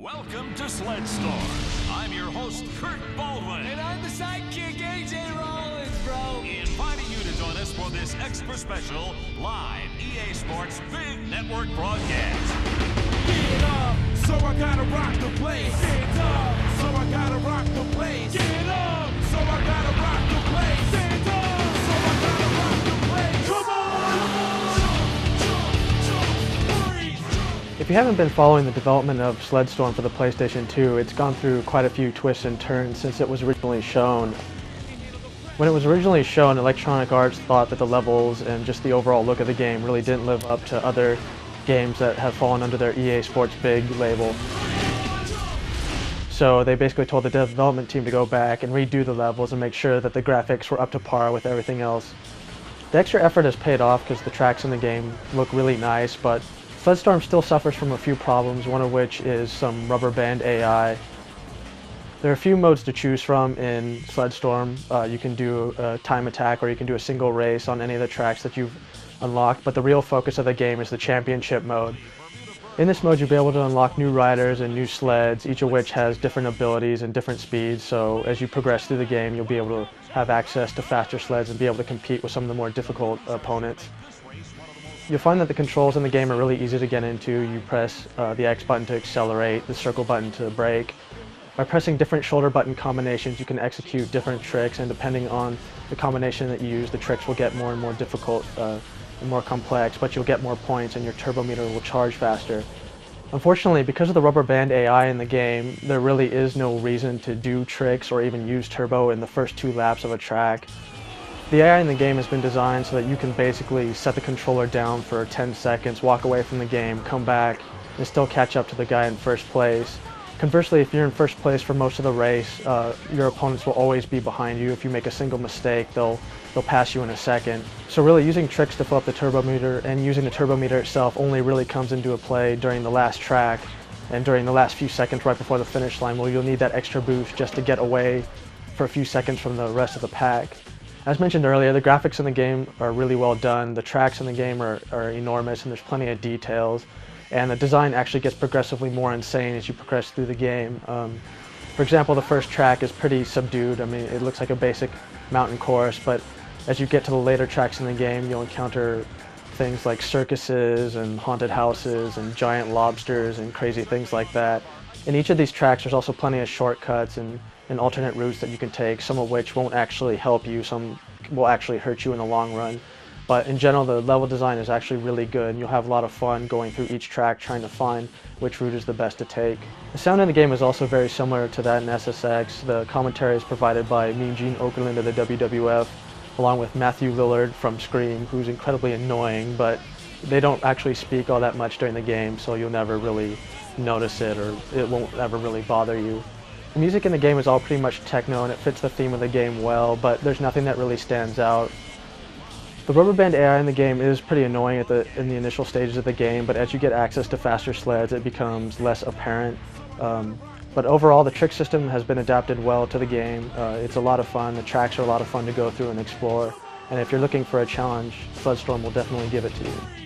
Welcome to Sled Storm. I'm your host, Kurt Baldwin. And I'm the sidekick, AJ Rollins, bro. Inviting you to join us for this extra special live EA Sports Big Network broadcast. Get up, so I gotta rock the place. Get up, so I gotta rock the place. Get up, so I gotta rock the place. Get up, so I gotta rock the place. Come on! If you haven't been following the development of Sled Storm for the PlayStation 2, it's gone through quite a few twists and turns since it was originally shown. When it was originally shown, Electronic Arts thought that the levels and just the overall look of the game really didn't live up to other games that have fallen under their EA Sports Big label. So they basically told the development team to go back and redo the levels and make sure that the graphics were up to par with everything else. The extra effort has paid off because the tracks in the game look really nice, but Sled Storm still suffers from a few problems, one of which is some rubber band AI. There are a few modes to choose from in Sled Storm. You can do a time attack or you can do a single race on any of the tracks that you've unlocked, but the real focus of the game is the championship mode. In this mode you'll be able to unlock new riders and new sleds, each of which has different abilities and different speeds, so as you progress through the game you'll be able to have access to faster sleds and be able to compete with some of the more difficult opponents. You'll find that the controls in the game are really easy to get into. You press the X button to accelerate, the circle button to brake. By pressing different shoulder button combinations you can execute different tricks, and depending on the combination that you use, the tricks will get more and more difficult and more complex, but you'll get more points and your turbo meter will charge faster. Unfortunately, because of the rubber band AI in the game, there really is no reason to do tricks or even use turbo in the first 2 laps of a track. The AI in the game has been designed so that you can basically set the controller down for 10 seconds, walk away from the game, come back, and still catch up to the guy in first place. Conversely, if you're in first place for most of the race, your opponents will always be behind you. If you make a single mistake, they'll pass you in a second. So really using tricks to fill up the turbo meter and using the turbo meter itself only really comes into a play during the last track and during the last few seconds right before the finish line, where you'll need that extra boost just to get away for a few seconds from the rest of the pack. As mentioned earlier, the graphics in the game are really well done, the tracks in the game are enormous and there's plenty of details, and the design actually gets progressively more insane as you progress through the game. For example, the first track is pretty subdued. I mean, it looks like a basic mountain course, but as you get to the later tracks in the game, you'll encounter things like circuses and haunted houses and giant lobsters and crazy things like that. In each of these tracks there's also plenty of shortcuts and alternate routes that you can take, some of which won't actually help you, some will actually hurt you in the long run. But in general, the level design is actually really good, and you'll have a lot of fun going through each track trying to find which route is the best to take. The sound in the game is also very similar to that in SSX. The commentary is provided by Mean Gene Okerlund of the WWF, along with Matthew Lillard from Scream, who's incredibly annoying, but they don't actually speak all that much during the game, so you'll never really notice it, or it won't ever really bother you. The music in the game is all pretty much techno and it fits the theme of the game well, but there's nothing that really stands out. The rubber band AI in the game is pretty annoying in the initial stages of the game, but as you get access to faster sleds it becomes less apparent. But overall the trick system has been adapted well to the game. It's a lot of fun, the tracks are a lot of fun to go through and explore, and if you're looking for a challenge, Sled Storm will definitely give it to you.